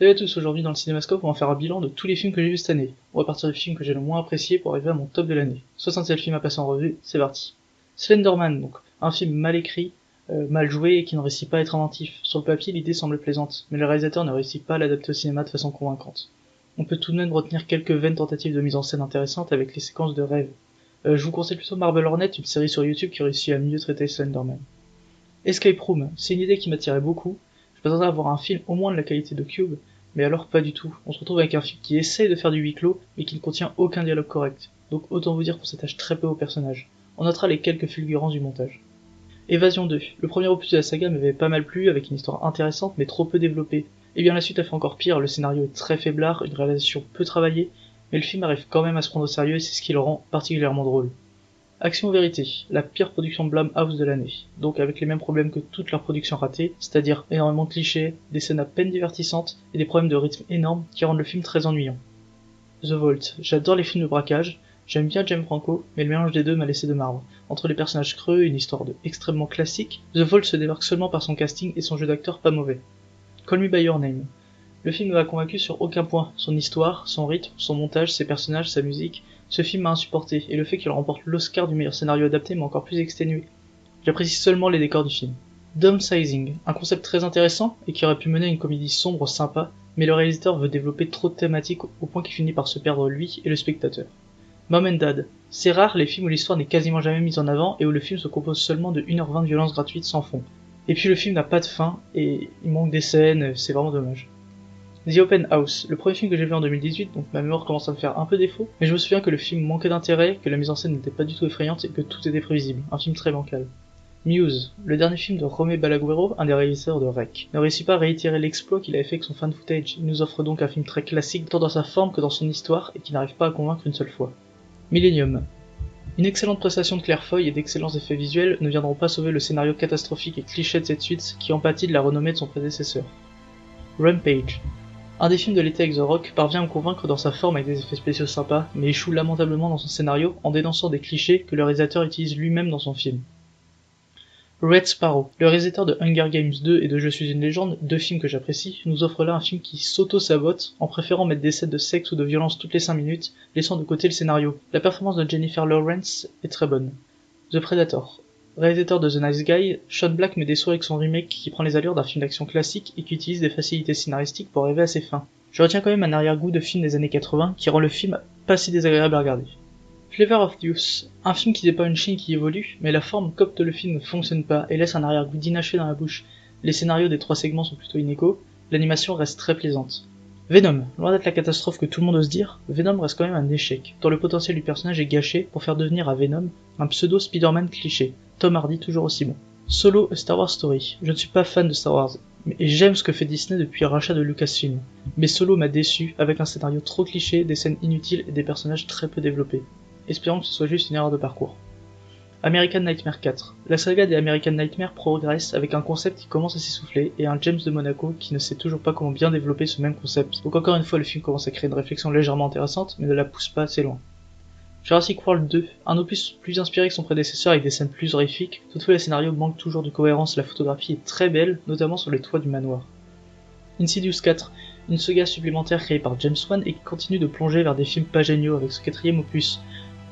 Salut à tous, aujourd'hui dans le Cinémascope, on va faire un bilan de tous les films que j'ai vus cette année. On va partir du film que j'ai le moins apprécié pour arriver à mon top de l'année. 67 films à passer en revue, c'est parti. Slenderman, donc un film mal écrit, mal joué et qui ne réussit pas à être inventif. Sur le papier, l'idée semble plaisante, mais le réalisateur ne réussit pas à l'adapter au cinéma de façon convaincante. On peut tout de même retenir quelques vaines tentatives de mise en scène intéressantes avec les séquences de rêve. Je vous conseille plutôt Marble Hornet, une série sur YouTube qui réussit à mieux traiter Slenderman. Escape Room, c'est une idée qui m'attirait beaucoup. Je m'attendais à voir un film au moins de la qualité de Cube, mais alors pas du tout. On se retrouve avec un film qui essaye de faire du huis clos, mais qui ne contient aucun dialogue correct. Donc autant vous dire qu'on s'attache très peu aux personnages. On notera les quelques fulgurances du montage. Évasion 2. Le premier opus de la saga m'avait pas mal plu, avec une histoire intéressante mais trop peu développée. Et bien la suite a fait encore pire, le scénario est très faiblard, une réalisation peu travaillée, mais le film arrive quand même à se prendre au sérieux et c'est ce qui le rend particulièrement drôle. Action Vérité, la pire production Blumhouse de l'année, donc avec les mêmes problèmes que toutes leurs productions ratées, c'est-à-dire énormément de clichés, des scènes à peine divertissantes et des problèmes de rythme énormes qui rendent le film très ennuyant. The Vault, j'adore les films de braquage, j'aime bien James Franco, mais le mélange des deux m'a laissé de marbre. Entre les personnages creux et une histoire extrêmement classique, The Vault se démarque seulement par son casting et son jeu d'acteur pas mauvais. Call Me By Your Name. Le film ne m'a convaincu sur aucun point, son histoire, son rythme, son montage, ses personnages, sa musique. Ce film m'a insupporté, et le fait qu'il remporte l'Oscar du meilleur scénario adapté m'a encore plus exténué. J'apprécie seulement les décors du film. Downsizing, un concept très intéressant et qui aurait pu mener à une comédie sombre sympa, mais le réalisateur veut développer trop de thématiques au point qu'il finit par se perdre lui et le spectateur. Mom and Dad, c'est rare les films où l'histoire n'est quasiment jamais mise en avant et où le film se compose seulement de 1h20 de violence gratuite sans fond. Et puis le film n'a pas de fin et il manque des scènes, c'est vraiment dommage. The Open House, le premier film que j'ai vu en 2018, donc ma mémoire commence à me faire un peu défaut, mais je me souviens que le film manquait d'intérêt, que la mise en scène n'était pas du tout effrayante et que tout était prévisible, un film très bancal. Muse, le dernier film de Romé Balaguerro, un des réalisateurs de REC, ne réussit pas à réitérer l'exploit qu'il avait fait avec son fan footage, il nous offre donc un film très classique tant dans sa forme que dans son histoire et qui n'arrive pas à convaincre une seule fois. Millennium. Une excellente prestation de Claire Foy et d'excellents effets visuels ne viendront pas sauver le scénario catastrophique et cliché de cette suite qui en pâtit de la renommée de son prédécesseur. Rampage. Un des films de l'été avec The Rock parvient à me convaincre dans sa forme avec des effets spéciaux sympas, mais échoue lamentablement dans son scénario en dénonçant des clichés que le réalisateur utilise lui-même dans son film. Red Sparrow, le réalisateur de Hunger Games 2 et de Je suis une légende, deux films que j'apprécie, nous offre là un film qui s'auto-sabote en préférant mettre des scènes de sexe ou de violence toutes les 5 minutes, laissant de côté le scénario. La performance de Jennifer Lawrence est très bonne. The Predator. Réalisateur de The Nice Guy, Shane Black me déçoit avec son remake qui prend les allures d'un film d'action classique et qui utilise des facilités scénaristiques pour arriver à ses fins. Je retiens quand même un arrière-goût de film des années 80 qui rend le film pas si désagréable à regarder. Flavor of Youth, un film qui n'est pas une Chine qui évolue, mais la forme qu'opte le film ne fonctionne pas et laisse un arrière-goût d'inachevé dans la bouche. Les scénarios des 3 segments sont plutôt inégaux, l'animation reste très plaisante. Venom, loin d'être la catastrophe que tout le monde ose dire, Venom reste quand même un échec, dont le potentiel du personnage est gâché pour faire devenir à Venom un pseudo Spider-Man cliché. Tom Hardy toujours aussi bon. Solo, A Star Wars Story. Je ne suis pas fan de Star Wars, et j'aime ce que fait Disney depuis le rachat de Lucasfilm. Mais Solo m'a déçu, avec un scénario trop cliché, des scènes inutiles et des personnages très peu développés. Espérons que ce soit juste une erreur de parcours. American Nightmare 4. La saga des American Nightmare progresse avec un concept qui commence à s'essouffler et un James de Monaco qui ne sait toujours pas comment bien développer ce même concept. Donc encore une fois le film commence à créer une réflexion légèrement intéressante mais ne la pousse pas assez loin. Jurassic World 2, un opus plus inspiré que son prédécesseur avec des scènes plus horrifiques, toutefois le scénario manque toujours de cohérence, la photographie est très belle, notamment sur les toits du manoir. Insidious 4, une saga supplémentaire créée par James Wan et qui continue de plonger vers des films pas géniaux avec ce 4ème opus.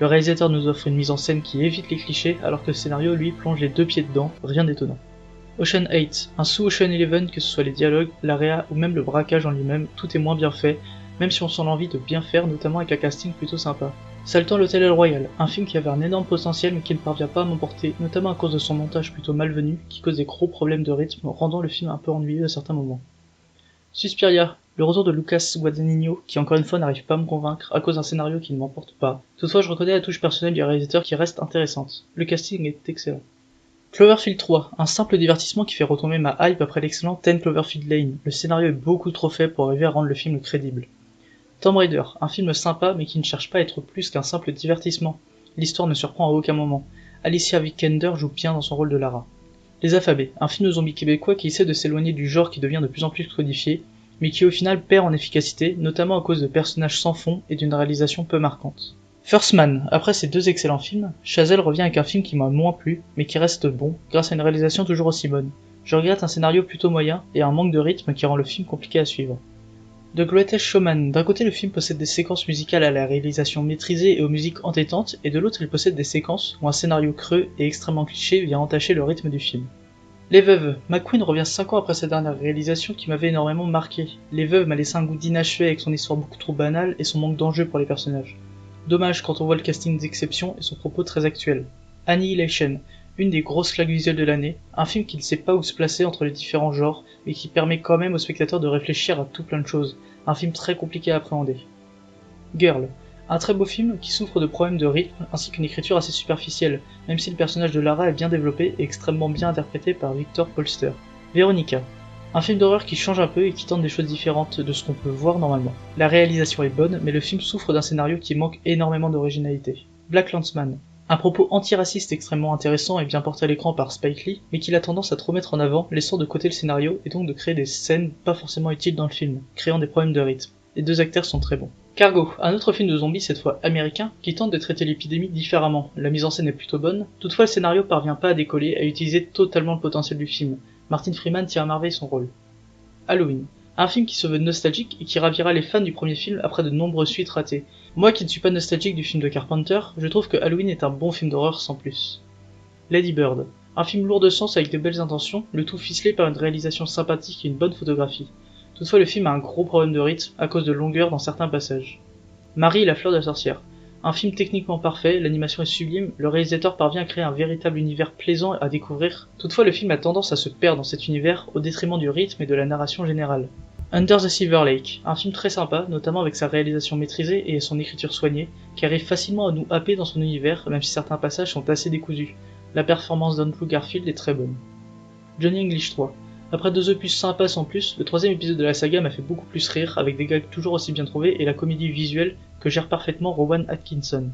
Le réalisateur nous offre une mise en scène qui évite les clichés alors que le scénario lui plonge les 2 pieds dedans, rien d'étonnant. Ocean 8, un sous Ocean 11 que ce soit les dialogues, l'area ou même le braquage en lui-même, tout est moins bien fait, même si on sent l'envie de bien faire notamment avec un casting plutôt sympa. Saltant l'Hôtel El Royal, un film qui avait un énorme potentiel mais qui ne parvient pas à m'emporter, notamment à cause de son montage plutôt malvenu qui cause des gros problèmes de rythme rendant le film un peu ennuyeux à certains moments. Suspiria, le retour de Lucas Guadagnino qui encore une fois n'arrive pas à me convaincre à cause d'un scénario qui ne m'emporte pas. Toutefois je reconnais la touche personnelle du réalisateur qui reste intéressante. Le casting est excellent. Cloverfield 3, un simple divertissement qui fait retomber ma hype après l'excellent 10 Cloverfield Lane. Le scénario est beaucoup trop faible pour arriver à rendre le film crédible. Tomb Raider, un film sympa mais qui ne cherche pas à être plus qu'un simple divertissement. L'histoire ne surprend à aucun moment. Alicia Vikander joue bien dans son rôle de Lara. Les Affabés, un film de zombies québécois qui essaie de s'éloigner du genre qui devient de plus en plus codifié, mais qui au final perd en efficacité, notamment à cause de personnages sans fond et d'une réalisation peu marquante. First Man, après ces 2 excellents films, Chazelle revient avec un film qui m'a moins plu, mais qui reste bon, grâce à une réalisation toujours aussi bonne. Je regrette un scénario plutôt moyen et un manque de rythme qui rend le film compliqué à suivre. The Greatest Showman. D'un côté, le film possède des séquences musicales à la réalisation maîtrisée et aux musiques entêtantes, et de l'autre, il possède des séquences où un scénario creux et extrêmement cliché vient entacher le rythme du film. Les Veuves. McQueen revient 5 ans après sa dernière réalisation qui m'avait énormément marqué. Les Veuves m'a laissé un goût d'inachevé avec son histoire beaucoup trop banale et son manque d'enjeu pour les personnages. Dommage quand on voit le casting d'exception et son propos très actuel. Annihilation. Une des grosses claques visuelles de l'année, un film qui ne sait pas où se placer entre les différents genres, mais qui permet quand même au spectateur de réfléchir à tout plein de choses, un film très compliqué à appréhender. Girl, un très beau film qui souffre de problèmes de rythme ainsi qu'une écriture assez superficielle, même si le personnage de Lara est bien développé et extrêmement bien interprété par Victor Polster. Veronica, un film d'horreur qui change un peu et qui tente des choses différentes de ce qu'on peut voir normalement. La réalisation est bonne, mais le film souffre d'un scénario qui manque énormément d'originalité. Black Landsman, un propos antiraciste extrêmement intéressant et bien porté à l'écran par Spike Lee, mais qu'il a tendance à trop mettre en avant, laissant de côté le scénario et donc de créer des scènes pas forcément utiles dans le film, créant des problèmes de rythme. Les deux acteurs sont très bons. Cargo, un autre film de zombies cette fois américain, qui tente de traiter l'épidémie différemment. La mise en scène est plutôt bonne, toutefois le scénario parvient pas à décoller, à utiliser totalement le potentiel du film. Martin Freeman tient à merveille son rôle. Halloween, un film qui se veut nostalgique et qui ravira les fans du premier film après de nombreuses suites ratées. Moi qui ne suis pas nostalgique du film de Carpenter, je trouve que Halloween est un bon film d'horreur sans plus. Lady Bird, un film lourd de sens avec de belles intentions, le tout ficelé par une réalisation sympathique et une bonne photographie. Toutefois le film a un gros problème de rythme à cause de longueur dans certains passages. Marie et la fleur de la sorcière, un film techniquement parfait, l'animation est sublime, le réalisateur parvient à créer un véritable univers plaisant à découvrir. Toutefois le film a tendance à se perdre dans cet univers au détriment du rythme et de la narration générale. Under the Silver Lake, un film très sympa, notamment avec sa réalisation maîtrisée et son écriture soignée, qui arrive facilement à nous happer dans son univers, même si certains passages sont assez décousus. La performance d'Andrew Garfield est très bonne. Johnny English 3. Après 2 opus sympas sans plus, le troisième épisode de la saga m'a fait beaucoup plus rire, avec des gags toujours aussi bien trouvés et la comédie visuelle que gère parfaitement Rowan Atkinson.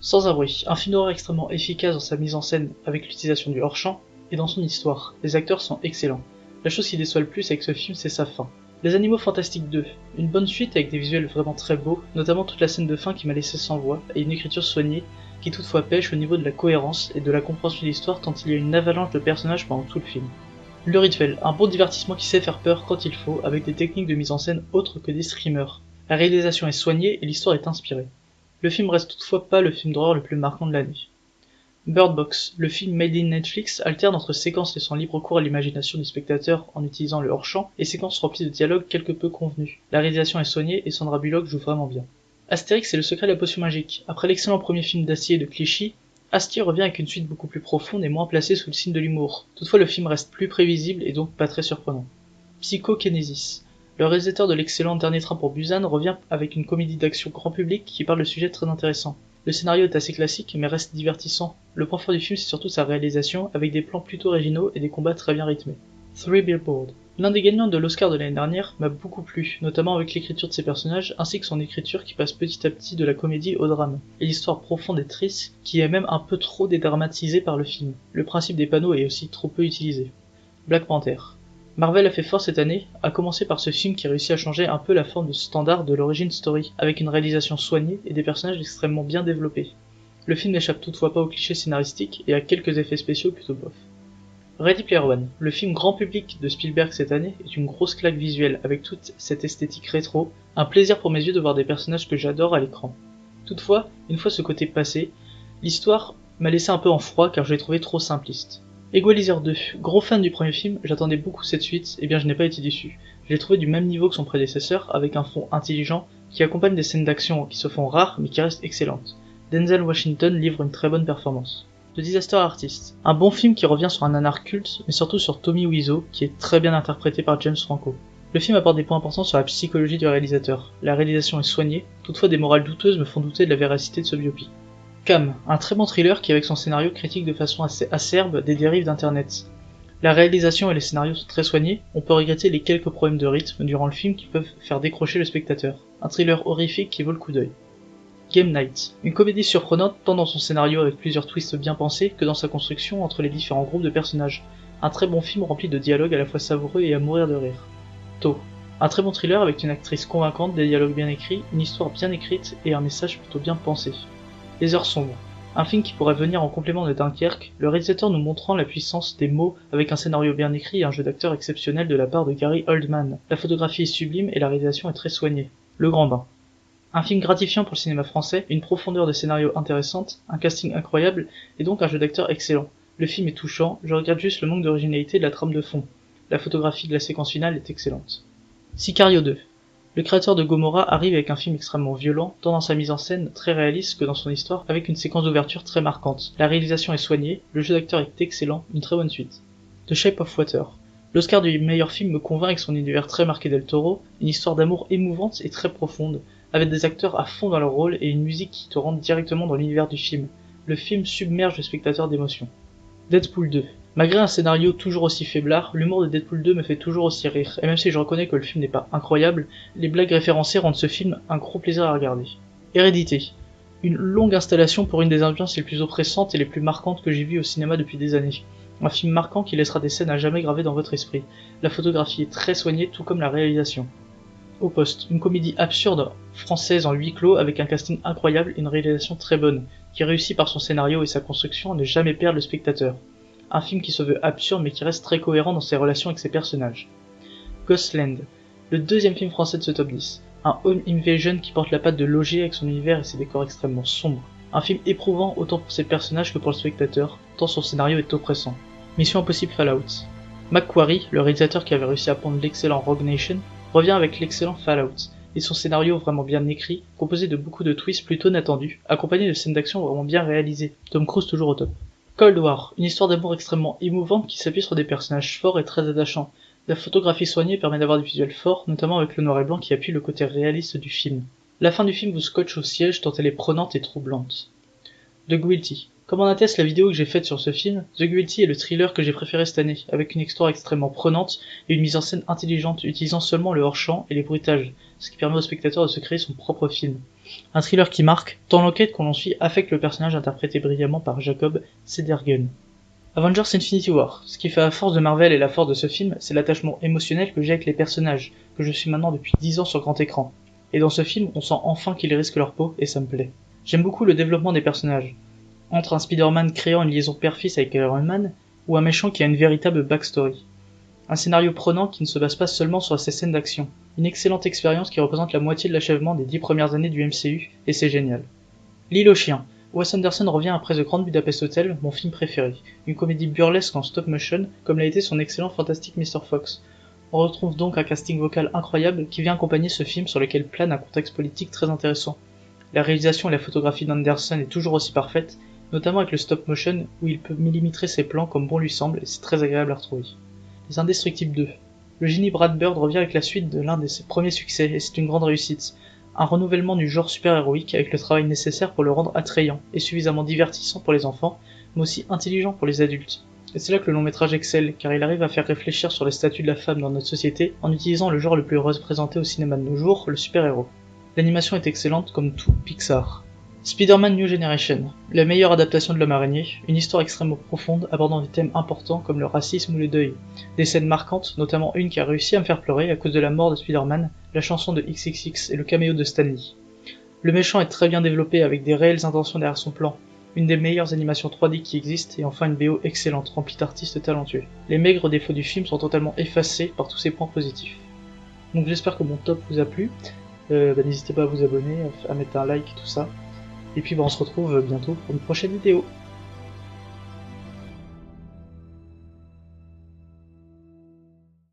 Sans un bruit, un film d'horreur extrêmement efficace dans sa mise en scène avec l'utilisation du hors-champ et dans son histoire. Les acteurs sont excellents. La chose qui déçoit le plus avec ce film, c'est sa fin. Les Animaux Fantastiques 2, une bonne suite avec des visuels vraiment très beaux, notamment toute la scène de fin qui m'a laissé sans voix, et une écriture soignée, qui toutefois pêche au niveau de la cohérence et de la compréhension de l'histoire tant il y a une avalanche de personnages pendant tout le film. Le Rituel, un bon divertissement qui sait faire peur quand il faut, avec des techniques de mise en scène autres que des streamers. La réalisation est soignée et l'histoire est inspirée. Le film reste toutefois pas le film d'horreur le plus marquant de l'année. Bird Box, le film made in Netflix, alterne entre séquences laissant libre cours à l'imagination du spectateur en utilisant le hors-champ et séquences remplies de dialogues quelque peu convenus. La réalisation est soignée et Sandra Bullock joue vraiment bien. Astérix et le secret de la potion magique. Après l'excellent premier film d'Astier de Clichy, Astier revient avec une suite beaucoup plus profonde et moins placée sous le signe de l'humour. Toutefois le film reste plus prévisible et donc pas très surprenant. Psychokinésis. Le réalisateur de l'excellent Dernier Train pour Busan revient avec une comédie d'action grand public qui parle de sujets très intéressants. Le scénario est assez classique mais reste divertissant. Le point fort du film c'est surtout sa réalisation avec des plans plutôt originaux et des combats très bien rythmés. Three Billboards. L'un des gagnants de l'Oscar de l'année dernière m'a beaucoup plu, notamment avec l'écriture de ses personnages ainsi que son écriture qui passe petit à petit de la comédie au drame, et l'histoire profonde et triste qui est même un peu trop dédramatisée par le film. Le principe des panneaux est aussi trop peu utilisé. Black Panther. Marvel a fait fort cette année, à commencer par ce film qui réussit à changer un peu la forme de standard de l'origin story, avec une réalisation soignée et des personnages extrêmement bien développés. Le film n'échappe toutefois pas aux clichés scénaristiques et à quelques effets spéciaux plutôt bof. Ready Player One, le film grand public de Spielberg cette année, est une grosse claque visuelle avec toute cette esthétique rétro, un plaisir pour mes yeux de voir des personnages que j'adore à l'écran. Toutefois, une fois ce côté passé, l'histoire m'a laissé un peu en froid car je l'ai trouvé trop simpliste. Equalizer 2, gros fan du premier film, j'attendais beaucoup cette suite, et bien je n'ai pas été déçu. Je l'ai trouvé du même niveau que son prédécesseur, avec un fond intelligent, qui accompagne des scènes d'action qui se font rares mais qui restent excellentes. Denzel Washington livre une très bonne performance. The Disaster Artist, un bon film qui revient sur un nanar culte, mais surtout sur Tommy Wiseau, qui est très bien interprété par James Franco. Le film apporte des points importants sur la psychologie du réalisateur. La réalisation est soignée, toutefois des morales douteuses me font douter de la véracité de ce biopic. Cam, un très bon thriller qui avec son scénario critique de façon assez acerbe des dérives d'internet. La réalisation et les scénarios sont très soignés, on peut regretter les quelques problèmes de rythme durant le film qui peuvent faire décrocher le spectateur. Un thriller horrifique qui vaut le coup d'œil. Game Night, une comédie surprenante tant dans son scénario avec plusieurs twists bien pensés que dans sa construction entre les différents groupes de personnages. Un très bon film rempli de dialogues à la fois savoureux et à mourir de rire. To, un très bon thriller avec une actrice convaincante, des dialogues bien écrits, une histoire bien écrite et un message plutôt bien pensé. Les heures sombres, Un film qui pourrait venir en complément de Dunkerque, le réalisateur nous montrant la puissance des mots avec un scénario bien écrit et un jeu d'acteur exceptionnel de la part de Gary Oldman. La photographie est sublime et la réalisation est très soignée. Le Grand Bain. Un film gratifiant pour le cinéma français, une profondeur de scénario intéressante, un casting incroyable et donc un jeu d'acteur excellent. Le film est touchant, je regrette juste le manque d'originalité de la trame de fond. La photographie de la séquence finale est excellente. Sicario 2. Le créateur de Gomorrah arrive avec un film extrêmement violent, tant dans sa mise en scène très réaliste que dans son histoire, avec une séquence d'ouverture très marquante. La réalisation est soignée, le jeu d'acteur est excellent, une très bonne suite. The Shape of Water. L'Oscar du meilleur film me convainc avec son univers très marqué del Toro, une histoire d'amour émouvante et très profonde, avec des acteurs à fond dans leur rôle et une musique qui te rentre directement dans l'univers du film. Le film submerge le spectateur d'émotion. Deadpool 2. Malgré un scénario toujours aussi faiblard, l'humour de Deadpool 2 me fait toujours aussi rire, et même si je reconnais que le film n'est pas incroyable, les blagues référencées rendent ce film un gros plaisir à regarder. Hérédité. Une longue installation pour une des ambiances les plus oppressantes et les plus marquantes que j'ai vues au cinéma depuis des années. Un film marquant qui laissera des scènes à jamais gravées dans votre esprit. La photographie est très soignée, tout comme la réalisation. Au poste, une comédie absurde française en huis clos avec un casting incroyable et une réalisation très bonne, qui réussit par son scénario et sa construction à ne jamais perdre le spectateur. Un film qui se veut absurde mais qui reste très cohérent dans ses relations avec ses personnages. Ghostland, le deuxième film français de ce top 10. Un home invasion qui porte la patte de Loger avec son univers et ses décors extrêmement sombres. Un film éprouvant autant pour ses personnages que pour le spectateur, tant son scénario est oppressant. Mission Impossible Fallout. McQuarrie, le réalisateur qui avait réussi à pondre l'excellent Rogue Nation, revient avec l'excellent Fallout, et son scénario vraiment bien écrit, composé de beaucoup de twists plutôt inattendus, accompagné de scènes d'action vraiment bien réalisées. Tom Cruise toujours au top. Cold War, une histoire d'amour extrêmement émouvante qui s'appuie sur des personnages forts et très attachants. La photographie soignée permet d'avoir des visuels forts, notamment avec le noir et blanc qui appuie le côté réaliste du film. La fin du film vous scotche au siège tant elle est prenante et troublante. The Guilty. Comme en atteste la vidéo que j'ai faite sur ce film, The Guilty est le thriller que j'ai préféré cette année, avec une histoire extrêmement prenante et une mise en scène intelligente utilisant seulement le hors-champ et les bruitages, ce qui permet au spectateur de se créer son propre film. Un thriller qui marque, tant l'enquête qu'on en suit affecte le personnage interprété brillamment par Jacob Cedergren. Avengers Infinity War. Ce qui fait la force de Marvel et la force de ce film, c'est l'attachement émotionnel que j'ai avec les personnages, que je suis maintenant depuis 10 ans sur grand écran. Et dans ce film, on sent enfin qu'ils risquent leur peau, et ça me plaît. J'aime beaucoup le développement des personnages. Entre un Spider-Man créant une liaison père-fils avec Iron Man, ou un méchant qui a une véritable backstory. Un scénario prenant qui ne se base pas seulement sur ses scènes d'action. Une excellente expérience qui représente la moitié de l'achèvement des 10 premières années du MCU, et c'est génial. L'île aux chiens. Wes Anderson revient après The Grand Budapest Hotel, mon film préféré. Une comédie burlesque en stop motion, comme l'a été son excellent Fantastic Mr. Fox. On retrouve donc un casting vocal incroyable qui vient accompagner ce film sur lequel plane un contexte politique très intéressant. La réalisation et la photographie d'Anderson est toujours aussi parfaite, notamment avec le stop motion où il peut millimétrer ses plans comme bon lui semble et c'est très agréable à retrouver. Les Indestructibles 2. Le génie Brad Bird revient avec la suite de l'un de ses premiers succès et c'est une grande réussite. Un renouvellement du genre super-héroïque avec le travail nécessaire pour le rendre attrayant et suffisamment divertissant pour les enfants, mais aussi intelligent pour les adultes. Et c'est là que le long métrage excelle, car il arrive à faire réfléchir sur le statut de la femme dans notre société en utilisant le genre le plus représenté au cinéma de nos jours, le super-héros. L'animation est excellente comme tout Pixar. Spider-Man New Generation, la meilleure adaptation de l'homme araignée, une histoire extrêmement profonde abordant des thèmes importants comme le racisme ou le deuil. Des scènes marquantes, notamment une qui a réussi à me faire pleurer à cause de la mort de Spider-Man, la chanson de XXX et le caméo de Stan Lee. Le méchant est très bien développé avec des réelles intentions derrière son plan, une des meilleures animations 3D qui existent et enfin une BO excellente remplie d'artistes talentueux. Les maigres défauts du film sont totalement effacés par tous ces points positifs. Donc j'espère que mon top vous a plu, n'hésitez pas à vous abonner, à mettre un like et tout ça. Et puis on se retrouve bientôt pour une prochaine vidéo.